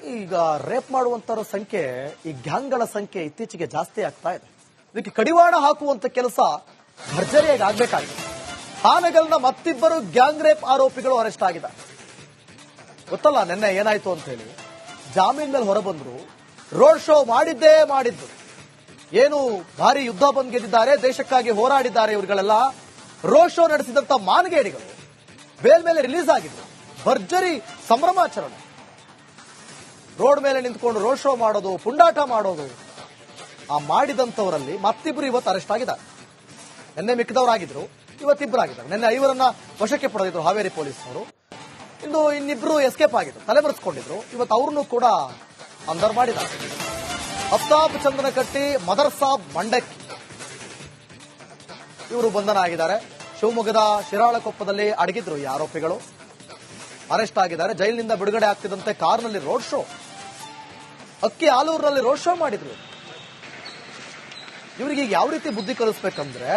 ಈಗ ರೇಪ್ ಮಾಡುವಂತರ ಸಂಖ್ಯೆ ಈ ಗ್ಯಾಂಗ್ಗಳ ಸಂಖ್ಯೆ ಇತ್ತೀಚೆಗೆ ಜಾಸ್ತಿ ಆಗ್ತಾ ಇದೆ. ಇದಕ್ಕೆ ಕಡಿವಾಣ ಹಾಕುವಂತ ಕೆಲಸ ಭರ್ಜರಿಯಾಗಿ ಆಗ್ಬೇಕಾಗಿದೆ. ಹಾನಗಲ್ನ ಮತ್ತಿಬ್ಬರು ಗ್ಯಾಂಗ್ ರೇಪ್ ಆರೋಪಿಗಳು ಅರೆಸ್ಟ್ ಆಗಿದ್ದಾರೆ. ಗೊತ್ತಲ್ಲ ನಿನ್ನೆ ಏನಾಯ್ತು ಅಂತ ಹೇಳಿ. ಜಾಮೀನ್ ಮೇಲೆ ಹೊರಬಂದ್ರು, ರೋಡ್ ಶೋ ಮಾಡಿದ್ದು. ಏನು ಭಾರಿ ಯುದ್ಧ ಬಂದ್ ಗೆದ್ದಿದ್ದಾರೆ, ದೇಶಕ್ಕಾಗಿ ಹೋರಾಡಿದ್ದಾರೆ ಇವರುಗಳೆಲ್ಲ. ರೋಡ್ ಶೋ ನಡೆಸಿದಂತ ಮಾನಗೇಡಿಗಳು ಬೇಲ್ ಮೇಲೆ ರಿಲೀಸ್ ಆಗಿದ್ರು. ಭರ್ಜರಿ ಸಂಭ್ರಮಾಚರಣೆ. ರೋಡ್ ಮೇಲೆ ನಿಂತ್ಕೊಂಡು ರೋಡ್ ಶೋ ಮಾಡೋದು, ಪುಂಡಾಟ ಮಾಡೋದು. ಆ ಮಾಡಿದಂತವರಲ್ಲಿ ಮತ್ತಿಬ್ರು ಇವತ್ತು ಅರೆಸ್ಟ್ ಆಗಿದ್ದಾರೆ. ನಿನ್ನೆ ಮಿಕ್ಕಿದವರಾಗಿದ್ರು, ಇವತ್ತಿಬ್ಬರಾಗಿದ್ದಾರೆ. ನಿನ್ನೆ 5ರನ್ನ ವಶಕ್ಕೆ ಪಡೆದಿದ್ರು ಹಾವೇರಿ ಪೊಲೀಸರು. ಇನ್ನಿಬ್ರು ಎಸ್ಕೇಪ್ ಆಗಿದ್ರು, ತಲೆಮರೆಸಿಕೊಂಡಿದ್ರು. ಇವತ್ತು ಅವ್ರನ್ನು ಕೂಡ ಅಂದರ್ ಮಾಡಿದ್ದಾರೆ. ಅಫ್ತಾಬ್ ಚಂದನಕಟ್ಟಿ, ಮದರ್ ಸಾಬ್ ಮಂಡಕ್ಕಿ ಇವರು ಬಂಧನ ಆಗಿದ್ದಾರೆ. ಶಿವಮೊಗ್ಗದ ಶಿರಾಳಕೊಪ್ಪದಲ್ಲಿ ಅಡಗಿದ್ರು ಈ ಆರೋಪಿಗಳು. ಅರೆಸ್ಟ್ ಆಗಿದ್ದಾರೆ. ಜೈಲಿನಿಂದ ಬಿಡುಗಡೆ ಆಗ್ತಿದ್ದಂತೆ ಕಾರ್ನಲ್ಲಿ ರೋಡ್ ಶೋ, ಅಕ್ಕಿ ಆಲೂರಿನಲ್ಲಿ ರೋಡ್ ಶೋ ಮಾಡಿದ್ರು. ಇವರಿಗೆ ಯಾವ ರೀತಿ ಬುದ್ಧಿ ಕಲಿಸ್ಬೇಕಂದ್ರೆ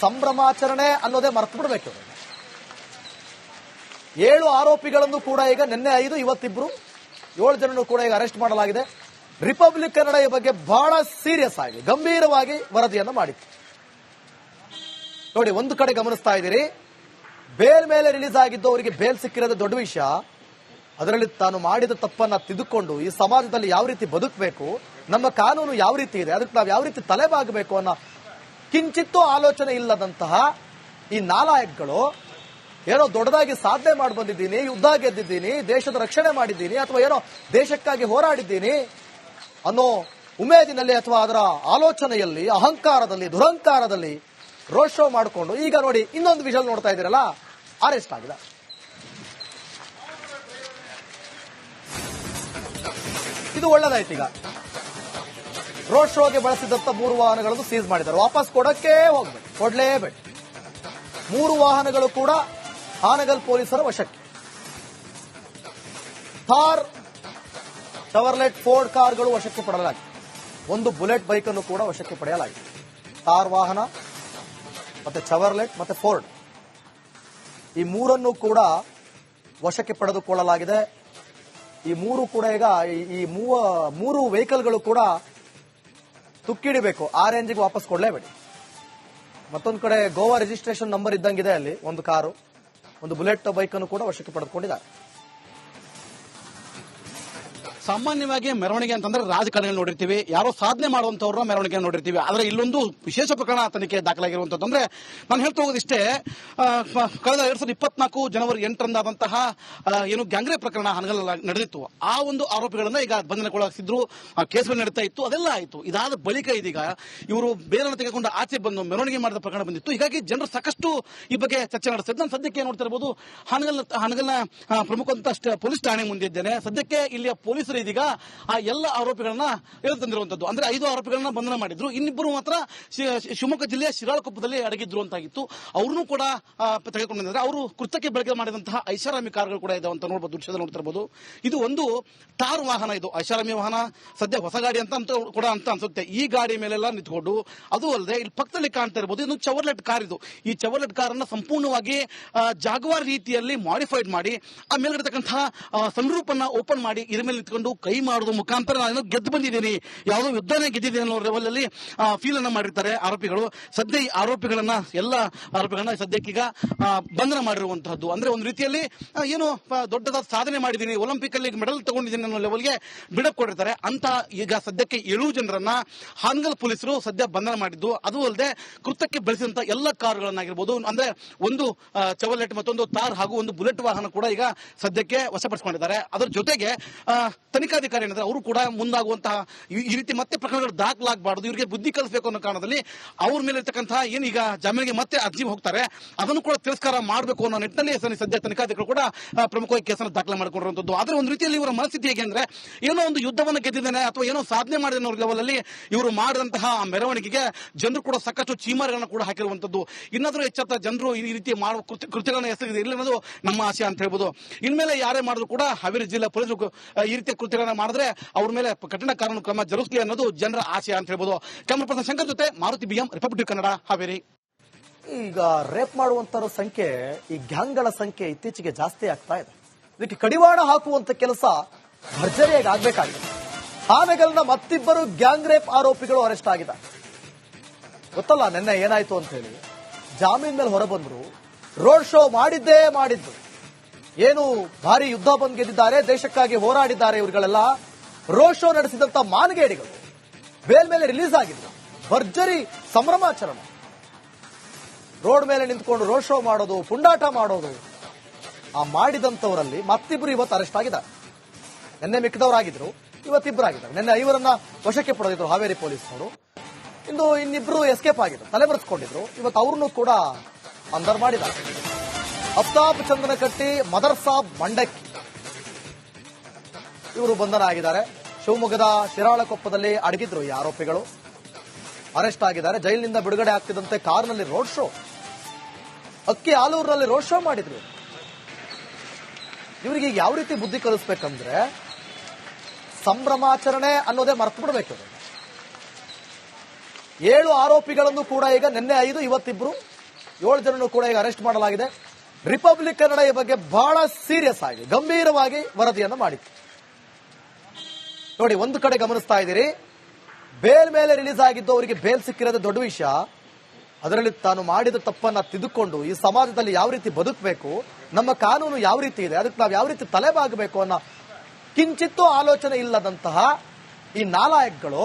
ಸಂಭ್ರಮಾಚರಣೆ ಅನ್ನೋದೇ ಮರ್ತು ಬಿಡಬೇಕು. 7 ಆರೋಪಿಗಳನ್ನು ಕೂಡ ಈಗ ನಿನ್ನೆ 5, ಇವತ್ತಿಬ್ರು 7 ಜನರು ಕೂಡ ಈಗ ಅರೆಸ್ಟ್ ಮಾಡಲಾಗಿದೆ. ರಿಪಬ್ಲಿಕ್ ಕನ್ನಡ ಈ ಬಗ್ಗೆ ಬಹಳ ಸೀರಿಯಸ್ ಆಗಿ ಗಂಭೀರವಾಗಿ ವರದಿಯನ್ನು ಮಾಡಿತ್ತು. ನೋಡಿ, ಒಂದು ಕಡೆ ಗಮನಿಸ್ತಾ ಇದ್ದೀರಿ, ಬೇಲ್ ಮೇಲೆ ರಿಲೀಸ್ ಆಗಿದ್ದು ಅವರಿಗೆ ಬೇಲ್ ಸಿಕ್ಕಿರೋದು ದೊಡ್ಡ ವಿಷಯ. ಅದರಲ್ಲಿ ತಾನು ಮಾಡಿದ ತಪ್ಪನ್ನ ತಿದ್ದುಕೊಂಡು ಈ ಸಮಾಜದಲ್ಲಿ ಯಾವ ರೀತಿ ಬದುಕಬೇಕು, ನಮ್ಮ ಕಾನೂನು ಯಾವ ರೀತಿ ಇದೆ, ಅದಕ್ಕೆ ನಾವು ಯಾವ ರೀತಿ ತಲೆಬಾಗಬೇಕು ಅನ್ನೋ ಕಿಂಚಿತ್ತೂ ಆಲೋಚನೆ ಇಲ್ಲದಂತಹ ಈ ನಾಲಾಯಕ್ಗಳು ಏನೋ ದೊಡ್ಡದಾಗಿ ಸಾಧನೆ ಮಾಡಿ ಬಂದಿದ್ದೀನಿ, ಯುದ್ಧ ಗೆದ್ದಿದ್ದೀನಿ, ದೇಶದ ರಕ್ಷಣೆ ಮಾಡಿದ್ದೀನಿ, ಅಥವಾ ಏನೋ ದೇಶಕ್ಕಾಗಿ ಹೋರಾಡಿದ್ದೀನಿ ಅನ್ನೋ ಉಮೇದಿನಲ್ಲಿ ಅಥವಾ ಅದರ ಆಲೋಚನೆಯಲ್ಲಿ, ಅಹಂಕಾರದಲ್ಲಿ, ದುರಹಂಕಾರದಲ್ಲಿ ರೋಡ್ ಶೋ ಮಾಡಿಕೊಂಡು ಈಗ ನೋಡಿ ಇನ್ನೊಂದು ವಿಷಲ್ ನೋಡ್ತಾ ಇದ್ದೀರಲ್ಲ, ಅರೆಸ್ಟ್ ಆಗಿದೆ. ಇದು ಒಳ್ಳೆದಾಯ್ತು. ಈಗ ರೋಡ್ ಶೋಗೆ ಬಳಸಿದಂತ 3 ವಾಹನಗಳನ್ನು ಸೀಸ್ ಮಾಡಿದ್ದಾರೆ. ವಾಪಸ್ ಕೊಡ್ಲೇಬೇಡಿ. 3 ವಾಹನಗಳು ಕೂಡ ಹಾನಗಲ್ ಪೊಲೀಸರ ವಶಕ್ಕೆ. ಥಾರ್, ಶವರ್ಲೆಟ್, ಫೋರ್ಡ್ ಕಾರ್ಗಳು ವಶಕ್ಕೆ ಪಡೆಯಲಾಗಿದೆ. 1 ಬುಲೆಟ್ ಬೈಕ್ ಅನ್ನು ಕೂಡ ವಶಕ್ಕೆ ಪಡೆಯಲಾಗಿದೆ. ಥಾರ್ ವಾಹನ, ಮತ್ತೆ ಶವರ್ಲೆಟ್ ಮತ್ತೆ ಫೋರ್ಡ್, ಈ 3 ಕೂಡ ವಶಕ್ಕೆ ಪಡೆದುಕೊಳ್ಳಲಾಗಿದೆ. ಈ 3 ಕೂಡ ಈಗ ಈ 3 ವೆಹಿಕಲ್ಗಳು ಕೂಡ ತುಕ್ಕಿಡಿಬೇಕು. ಆ ರೇಂಜ್ಗೆ ವಾಪಸ್ ಕೊಡಲೇಬೇಡಿ. ಮತ್ತೊಂದು ಕಡೆ ಗೋವಾ ರಿಜಿಸ್ಟ್ರೇಷನ್ ನಂಬರ್ ಇದ್ದಂಗಿದೆ ಅಲ್ಲಿ ಒಂದು ಕಾರು, ಒಂದು ಬುಲೆಟ್ ಬೈಕ್ ಅನ್ನು ಕೂಡ ವಶಕ್ಕೆ ಪಡೆದುಕೊಂಡಿದ್ದಾರೆ. ಸಾಮಾನ್ಯವಾಗಿ ಮೆರವಣಿಗೆ ಅಂತಂದ್ರೆ ರಾಜಕಾರಣ ನೋಡಿರ್ತೀವಿ, ಯಾರೋ ಸಾಧನೆ ಮಾಡುವಂತವ್ರನ್ನ ಮೆರವಣಿಗೆ ನೋಡಿರ್ತೀವಿ. ಆದ್ರೆ ಇಲ್ಲೊಂದು ವಿಶೇಷ ಪ್ರಕರಣ ತನಿಖೆ ದಾಖಲಾಗಿರುವಂತದ್ದು ಅಂದ್ರೆ ನಾನು ಹೇಳ್ತಾ ಹೋಗೋದಿಷ್ಟೇ, ಕಳೆದ 2024 ಜನವರಿ 8ರಂದಾದಂತಹ ಏನು ಗ್ಯಾಂಗ್ರೇ ಪ್ರಕರಣ ಹಾನಗಲ್ ನಡೆದಿತ್ತು. ಆ ಒಂದು ಆರೋಪಿಗಳನ್ನ ಈಗ ಬಂಧನಗೊಳಿಸಿದ್ರು, ಕೇಸುಗಳು ನಡೀತಾ ಇತ್ತು, ಅದೆಲ್ಲ ಆಯಿತು. ಇದಾದ ಬಳಿಕ ಇದೀಗ ಇವರು ಬೇರೆಯನ್ನು ತೆಗೆದುಕೊಂಡು ಆಚೆ ಬಂದು ಮೆರವಣಿಗೆ ಮಾಡಿದ ಪ್ರಕರಣ ಬಂದಿತ್ತು. ಹೀಗಾಗಿ ಜನರು ಸಾಕಷ್ಟು ಈ ಬಗ್ಗೆ ಚರ್ಚೆ ನಡೆಸಿದ್ರು. ನಾನು ಸದ್ಯಕ್ಕೆ ನೋಡ್ತಾ ಇರಬಹುದು, ಹಾನಗಲ್ನ ಪ್ರಮುಖ ಪೊಲೀಸ್ ಠಾಣೆ ಮುಂದೆ ಇದ್ದೇನೆ. ಸದ್ಯಕ್ಕೆ ಇಲ್ಲಿಯ ಪೊಲೀಸ್ ಇದೀಗ ಆ ಎಲ್ಲ ಆರೋಪಿಗಳನ್ನ ತಂದಿರುವಂತದ್ದು. ಅಂದ್ರೆ 5 ಆರೋಪಿಗಳನ್ನ ಬಂಧನ ಮಾಡಿದ್ರು. ಇನ್ನಿಬ್ಬರು ಮಾತ್ರ ಶಿವಮೊಗ್ಗ ಜಿಲ್ಲೆಯ ಶಿರಾಳಕೊಪ್ಪದಲ್ಲಿ ಅಡಗಿದ್ರು ಅಂತಾಗಿತ್ತು. ಅವ್ರನ್ನೂ ಕೂಡ ತೆಗೆದುಕೊಂಡಿದ್ದಾರೆ. ಅವರು ಕೃತ್ಯಕ್ಕೆ ಬಳಕೆ ಮಾಡಿದಂತಹ ಐಷಾರಾಮಿ ಕಾರ್ಗಳು ಕೂಡ ಇದಾವೆ ಅಂತ ನೋಡಬಹುದು, ದೃಶ್ಯದಲ್ಲಿ ನೋಡ್ತಾ ಇರಬಹುದು. ಇದು ಒಂದು ಟಾರ್ ವಾಹನ, ಇದು ಐಷಾರಾಮಿ ವಾಹನ. ಸದ್ಯ ಹೊಸ ಗಾಡಿ ಅಂತ ಕೂಡ ಅನ್ಸುತ್ತೆ. ಈ ಗಾಡಿ ಮೇಲೆಲ್ಲ ನಿಂತ್ಕೊಂಡು, ಅದು ಅಲ್ಲದೆ ಇಲ್ಲಿ ಪಕ್ಕದಲ್ಲಿ ಕಾಣ್ತಾ ಇರಬಹುದು, ಇದು ಚವರ್ಲೆಟ್ ಕಾರ್. ಇದು ಈ ಚವರ್ಲೆಟ್ ಕಾರ್ ಅನ್ನ ಸಂಪೂರ್ಣವಾಗಿ ಜಾಗ್ವಾರ್ ರೀತಿಯಲ್ಲಿ ಮಾಡಿಫೈಡ್ ಮಾಡಿ ಆ ಮೇಲ್ಗಡೆತಕ್ಕಂತಹ ಸನ್ರೂಪ್ ಅನ್ನ ಓಪನ್ ಮಾಡಿ ಇದ್ರ ಮೇಲೆ ನಿಂತ್ಕೊಂಡು ಕೈ ಮಾಡೋದು ಮುಖಾಂತರ ನಾನು ಗೆದ್ದು ಬಂದಿದ್ದೀನಿ, ಯಾವುದೋ ಯುದ್ಧನೇ ಗೆದ್ದಿದ್ದೀನಿ ಅನ್ನೋ ಲೆವೆಲ್ ಅಲ್ಲಿ ಫೀಲ್ ಅನ್ನ ಮಾಡಿರ್ತಾರೆ ಆರೋಪಿಗಳು. ಸದ್ಯ ಈ ಎಲ್ಲ ಆರೋಪಿಗಳನ್ನ ಸದ್ಯಕ್ಕೀಗ ಬಂಧನ ಮಾಡಿರುವಂತಹದ್ದು. ಅಂದ್ರೆ ಒಂದು ರೀತಿಯಲ್ಲಿ ಏನು ದೊಡ್ಡದಾದ ಸಾಧನೆ ಮಾಡಿದ್ದೀನಿ, ಒಲಿಂಪಿಕ್ ಅಲ್ಲಿ ಮೆಡಲ್ ತಗೊಂಡಿದ್ದೀನಿ ಅನ್ನೋ ಲೆವೆಲ್ಗೆ ಬಿಡಪ್ ಕೊಟ್ಟಿರ್ತಾರೆ ಅಂತ. ಈಗ ಸದ್ಯಕ್ಕೆ 7 ಜನರನ್ನ ಹಾನಗಲ್ ಪೊಲೀಸರು ಸದ್ಯ ಬಂಧನ ಮಾಡಿದ್ದು. ಅದು ಅಲ್ಲದೆ ಕೃತ್ಯಕ್ಕೆ ಬಳಸಿದಂತ ಎಲ್ಲ ಕಾರುಗಳನ್ನಾಗಿರ್ಬೋದು, ಅಂದ್ರೆ ಒಂದು ಚವರ್ಲೆಟ್, ಮತ್ತೊಂದು ತಾರ್ ಹಾಗೂ ಒಂದು ಬುಲೆಟ್ ವಾಹನ ಕೂಡ ಈಗ ಸದ್ಯಕ್ಕೆ ವಶಪಡಿಸಿಕೊಂಡಿದ್ದಾರೆ. ಅದರ ಜೊತೆಗೆ ತನಿಖಾಧಿಕಾರಿ ಏನಿದ್ರೆ ಅವರು ಕೂಡ ಮುಂದಾಗುವಂತಹ ಈ ರೀತಿ ಮತ್ತೆ ಪ್ರಕರಣಗಳು ದಾಖಲಾಗಬಾರದು, ಇವರಿಗೆ ಬುದ್ಧಿ ಕಲಿಸಬೇಕು ಅನ್ನೋ ಕಾರಣದಲ್ಲಿ ಅವ್ರ ಮೇಲೆ ಇರ್ತಕ್ಕಂತಹ ಏನೀಗ ಜಾಮೀನಿಗೆ ಮತ್ತೆ ಅರ್ಜಿ ಹೋಗ್ತಾರೆ, ಅದನ್ನು ಕೂಡ ತಿರಸ್ಕಾರ ಮಾಡಬೇಕು ಅನ್ನೋ ನಿಟ್ಟಿನಲ್ಲಿ ಸದ್ಯ ತನಿಖಾಧಿಕಾರಿಗಳು ಕೂಡ ಪ್ರಮುಖವಾಗಿ ಕೇಸನ್ನು ದಾಖಲೆ ಮಾಡಿಕೊಂಡಿರುವಂತದ್ದು. ಆದ್ರೆ ಒಂದು ರೀತಿಯಲ್ಲಿ ಇವರ ಮನಸ್ಥಿತಿ ಹೇಗೆ ಅಂದ್ರೆ, ಏನೋ ಒಂದು ಯುದ್ಧವನ್ನು ಗೆದ್ದಿದ್ದೇನೆ ಅಥವಾ ಏನೋ ಸಾಧನೆ ಮಾಡಿದ ಲೆವೆಲ್ ಅಲ್ಲಿ ಇವರು ಮಾಡಿದಂತಹ ಮೆರವಣಿಗೆಗೆ ಜನರು ಕೂಡ ಸಾಕಷ್ಟು ಚೀಮಾರಿಗಳನ್ನ ಕೂಡ ಹಾಕಿರುವಂತದ್ದು. ಇನ್ನಾದ್ರೂ ಎಚ್ಚೆತ್ತ ಜನರು ಈ ರೀತಿ ಮಾಡುವ ಕೃತ್ಯಗಳನ್ನ ಎಸಗಿದೆ ಇಲ್ಲ ಅನ್ನೋದು ನಮ್ಮ ಆಶೆ ಅಂತ ಹೇಳ್ಬೋದು. ಇನ್ಮೇಲೆ ಯಾರೇ ಮಾಡಿದ್ರು ಕೂಡ ಹಾವೇರಿ ಜಿಲ್ಲಾ ಪೊಲೀಸರು ಈ ರೀತಿಯ ಕೃತ್ಯಗಳನ್ನ ಮಾಡಿದ್ರೆ ಅವ್ರ ಮೇಲೆ ಕಠಿಣ ಕಾನೂನು ಕ್ರಮ ಜರುಗಿಸಲಿ ಅನ್ನೋದು ಜನರ ಆಶಯ ಅಂತ ಹೇಳ್ಬೋದು. ಕ್ಯಾಮರಾ ಪರ್ಸನ್ ಶಂಕರ್ ಜೊತೆ ಮಾರುತಿ BM, ರಿಪಬ್ಲಿಕ್ ಕನ್ನಡ, ಹಾವೇರಿ. ಈಗ ರೇಪ್ ಮಾಡುವಂತರ ಸಂಖ್ಯೆ, ಈ ಗ್ಯಾಂಗ್ಗಳ ಸಂಖ್ಯೆ ಇತ್ತೀಚೆಗೆ ಜಾಸ್ತಿ ಆಗ್ತಾ ಇದೆ. ಇದಕ್ಕೆ ಕಡಿವಾಣ ಹಾಕುವಂತ ಕೆಲಸ ಭರ್ಜರಿಯಾಗಿ ಆಗ್ಬೇಕಾಗಿದೆ. ಹಾನಗಲ್ನ ಮತ್ತಿಬ್ಬರು ಗ್ಯಾಂಗ್ ರೇಪ್ ಆರೋಪಿಗಳು ಅರೆಸ್ಟ್ ಆಗಿದ್ದಾರೆ. ಗೊತ್ತಲ್ಲ ನಿನ್ನೆ ಏನಾಯ್ತು ಅಂತ ಹೇಳಿ. ಜಾಮೀನ್ ಮೇಲೆ ಹೊರಬಂದ್ರು, ರೋಡ್ ಶೋ ಮಾಡಿದ್ದು. ಏನು ಭಾರಿ ಯುದ್ಧ ಬಂದ್ ಗೆದ್ದಿದ್ದಾರೆ, ದೇಶಕ್ಕಾಗಿ ಹೋರಾಡಿದ್ದಾರೆ ಇವರುಗಳೆಲ್ಲ. ರೋಡ್ ಶೋ ನಡೆಸಿದಂತ ಮಾನಗೇಡಿಗಳು ಬೇಲ್ ಮೇಲೆ ರಿಲೀಸ್ ಆಗಿದ್ರು. ಭರ್ಜರಿ ಸಂಭ್ರಮಾಚರಣೆ. ರೋಡ್ ಮೇಲೆ ನಿಂತ್ಕೊಂಡು ರೋಡ್ ಶೋ ಮಾಡೋದು, ಪುಂಡಾಟ ಮಾಡೋದು. ಆ ಮಾಡಿದಂತವರಲ್ಲಿ ಮತ್ತಿಬ್ರು ಇವತ್ತು ಅರೆಸ್ಟ್ ಆಗಿದ್ದಾರೆ. ನಿನ್ನೆ ಮಿಕ್ಕಿದವರಾಗಿದ್ರು, ಇವತ್ತಿಬ್ಬರಾಗಿದ್ದಾರೆ. ನಿನ್ನೆ 5 ವಶಕ್ಕೆ ಪಡೆದಿದ್ರು ಹಾವೇರಿ ಪೊಲೀಸರು. ಇನ್ನಿಬ್ರು ಎಸ್ಕೇಪ್ ಆಗಿದ್ರು, ತಲೆಮರೆಸಿಕೊಂಡಿದ್ರು. ಇವತ್ತು ಅವ್ರನ್ನು ಕೂಡ ಅಂದರ್ ಮಾಡಿದ್ದಾರೆ. ಅಫ್ತಾಬ್ ಚಂದನಕಟ್ಟಿ, ಮದರ್ಸಾಬ್ ಮಂಡಕ್ಕಿ ಇವರು ಬಂಧನ ಆಗಿದ್ದಾರೆ. ಶಿವಮೊಗ್ಗದ ಶಿರಾಳಕೊಪ್ಪದಲ್ಲಿ ಅಡಗಿದ್ರು ಈ ಆರೋಪಿಗಳು. ಅರೆಸ್ಟ್ ಆಗಿದ್ದಾರೆ. ಜೈಲಿನಿಂದ ಬಿಡುಗಡೆ ಆಗ್ತಿದ್ದಂತೆ ಕಾರ್ನಲ್ಲಿ ರೋಡ್ ಶೋ, ಅಕ್ಕಿ ಆಲೂರಿನಲ್ಲಿ ರೋಡ್ ಶೋ ಮಾಡಿದ್ರು. ಇವರಿಗೆ ಯಾವ ರೀತಿ ಬುದ್ಧಿ ಕಲಿಸ್ಬೇಕಂದ್ರೆ ಸಂಭ್ರಮಾಚರಣೆ ಅನ್ನೋದೇ ಮರ್ತು ಬಿಡಬೇಕು. 7 ಆರೋಪಿಗಳನ್ನು ಕೂಡ ಈಗ ನಿನ್ನೆ 5, ಇವತ್ತಿಬ್ರು 7 ಜನನ್ನು ಕೂಡ ಈಗ ಅರೆಸ್ಟ್ ಮಾಡಲಾಗಿದೆ. ರಿಪಬ್ಲಿಕ್ ಕನ್ನಡ ಈ ಬಗ್ಗೆ ಬಹಳ ಸೀರಿಯಸ್ ಆಗಿ ಗಂಭೀರವಾಗಿ ವರದಿಯನ್ನು ಮಾಡಿತ್ತು. ನೋಡಿ, ಒಂದು ಕಡೆ ಗಮನಿಸ್ತಾ ಇದ್ದೀರಿ, ಬೇಲ್ ಮೇಲೆ ರಿಲೀಸ್ ಆಗಿದ್ದು ಅವರಿಗೆ ಬೇಲ್ ಸಿಕ್ಕಿರೋದು ದೊಡ್ಡ ವಿಷಯ. ಅದರಲ್ಲಿ ತಾನು ಮಾಡಿದ ತಪ್ಪನ್ನ ತಿದ್ದುಕೊಂಡು ಈ ಸಮಾಜದಲ್ಲಿ ಯಾವ ರೀತಿ ಬದುಕಬೇಕು, ನಮ್ಮ ಕಾನೂನು ಯಾವ ರೀತಿ ಇದೆ, ಅದಕ್ಕೆ ನಾವು ಯಾವ ರೀತಿ ತಲೆಬಾಗಬೇಕು ಅನ್ನೋ ಕಿಂಚಿತ್ತೂ ಆಲೋಚನೆ ಇಲ್ಲದಂತಹ ಈ ನಾಲಾಯಕ್ಗಳು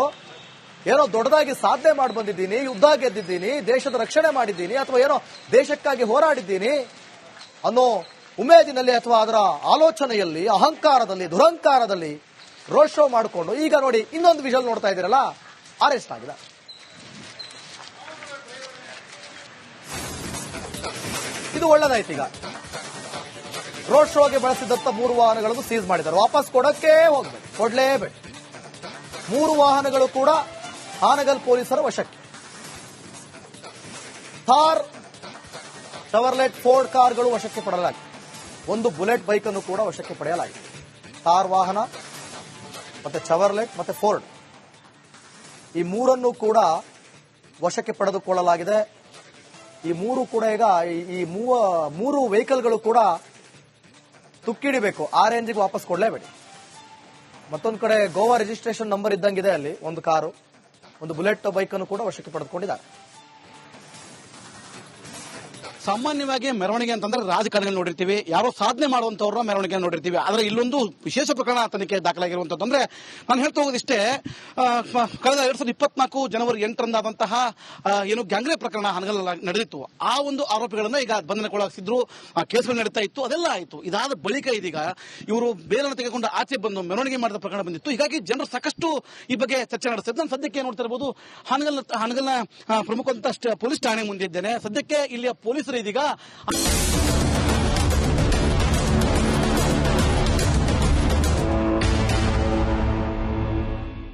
ಏನೋ ದೊಡ್ಡದಾಗಿ ಸಾಧನೆ ಮಾಡಿ ಬಂದಿದ್ದೀನಿ, ಯುದ್ಧ ಗೆದ್ದಿದ್ದೀನಿ, ದೇಶದ ರಕ್ಷಣೆ ಮಾಡಿದ್ದೀನಿ, ಅಥವಾ ಏನೋ ದೇಶಕ್ಕಾಗಿ ಹೋರಾಡಿದ್ದೀನಿ ಅನ್ನೋ ಉಮೇದಿನಲ್ಲಿ ಅಥವಾ ಅದರ ಆಲೋಚನೆಯಲ್ಲಿ, ಅಹಂಕಾರದಲ್ಲಿ, ದುರಹಂಕಾರದಲ್ಲಿ ರೋಡ್ ಶೋ ಮಾಡಿಕೊಂಡು ಈಗ ನೋಡಿ ಇನ್ನೊಂದು ವಿಷಲ್ ನೋಡ್ತಾ ಇದ್ದೀರಲ್ಲ, ಅರೆಸ್ಟ್ ಆಗಿದೆ. ಇದು ಒಳ್ಳೆದಾಯ್ತು. ಈಗ ರೋಡ್ ಶೋಗೆ ಬಳಸಿದಂತ 3 ವಾಹನಗಳನ್ನು ಸೀಸ್ ಮಾಡಿದ್ದಾರೆ. ವಾಪಸ್ ಕೊಡಲೇಬೇಕು. 3 ವಾಹನಗಳು ಕೂಡ ಹಾನಗಲ್ ಪೊಲೀಸರ ವಶಕ್ಕೆ. ಥಾರ್, ಶವರ್ಲೆಟ್, ಫೋರ್ಡ್ ಕಾರ್ಗಳು ವಶಕ್ಕೆ ಪಡೆಯಲಾಗಿದೆ. 1 ಬುಲೆಟ್ ಬೈಕ್ ಅನ್ನು ಕೂಡ ವಶಕ್ಕೆ ಪಡೆಯಲಾಗಿದೆ. ಥಾರ್ ವಾಹನ ಮತ್ತೆ ಶವರ್ಲೆಟ್ ಮತ್ತೆ ಫೋರ್ಡ್ ಈ 3 ಕೂಡ ವಶಕ್ಕೆ ಪಡೆದುಕೊಳ್ಳಲಾಗಿದೆ. ಈ 3 ಕೂಡ ಈಗ ಈ 3 ವೆಹಿಕಲ್ಗಳು ಕೂಡ ತುಕ್ಕಿಡಿಬೇಕು. ಆ ರೇಂಜಿಗೆ ವಾಪಸ್ ಕೊಡಲೇಬೇಡಿ. ಮತ್ತೊಂದು ಕಡೆ ಗೋವಾ ರಿಜಿಸ್ಟ್ರೇಷನ್ ನಂಬರ್ ಇದ್ದಂಗಿದೆ ಅಲ್ಲಿ ಒಂದು ಕಾರು, 1 ಬುಲೆಟ್ ಬೈಕ್ ಅನ್ನು ಕೂಡ ವಶಕ್ಕೆ ಪಡೆದುಕೊಂಡಿದ್ದಾರೆ. ಸಾಮಾನ್ಯವಾಗಿ ಮೆರವಣಿಗೆ ಅಂತಂದ್ರೆ ರಾಜಕಾರಣಿಗಳು ನೋಡಿರ್ತೀವಿ, ಯಾರೋ ಸಾಧನೆ ಮಾಡುವಂತವ್ರ ಮೆರವಣಿಗೆ ನೋಡಿರ್ತೀವಿ. ಆದ್ರೆ ಇಲ್ಲೊಂದು ವಿಶೇಷ ಪ್ರಕರಣ ತನಿಖೆ ದಾಖಲಾಗಿರುವಂತದ್ದು. ಅಂದ್ರೆ ನಾನು ಹೇಳ್ತಾ ಹೋಗೋದಿಷ್ಟೇ, ಕಳೆದ 2024 ಜನವರಿ 8ರಂದು ಆದಂತಹ ಏನು ಗ್ಯಾಂಗ್ರೇಪ್ ಪ್ರಕರಣ ಹಾನಗಲ್ ನಡೆದಿತ್ತು. ಆ ಒಂದು ಆರೋಪಿಗಳನ್ನ ಈಗ ಬಂಧನಕ್ಕೊಳಗಾಗಿದ್ರು, ಕೇಸುಗಳು ನಡೀತಾ ಇತ್ತು, ಅದೆಲ್ಲ ಆಯಿತು. ಇದಾದ ಬಳಿಕ ಇದೀಗ ಇವರು ಬೇಲನ್ನು ತೆಗೆದುಕೊಂಡು ಆಚೆ ಬಂದು ಮೆರವಣಿಗೆ ಮಾಡಿದ ಪ್ರಕರಣ ಬಂದಿತ್ತು. ಹೀಗಾಗಿ ಜನರು ಸಾಕಷ್ಟು ಈ ಬಗ್ಗೆ ಚರ್ಚೆ ನಡೆಸ್ತಿದ್ದು. ನಾನು ಸದ್ಯಕ್ಕೆ ನೋಡ್ತಾ ಇರಬಹುದು ಹಾನಗಲ್ನ ಪ್ರಮುಖ ಪೊಲೀಸ್ ಠಾಣೆ ಮುಂದೆ ಇದ್ದೇನೆ. ಸದ್ಯಕ್ಕೆ ಇಲ್ಲಿಯ ಪೊಲೀಸರು ಇದೀಗ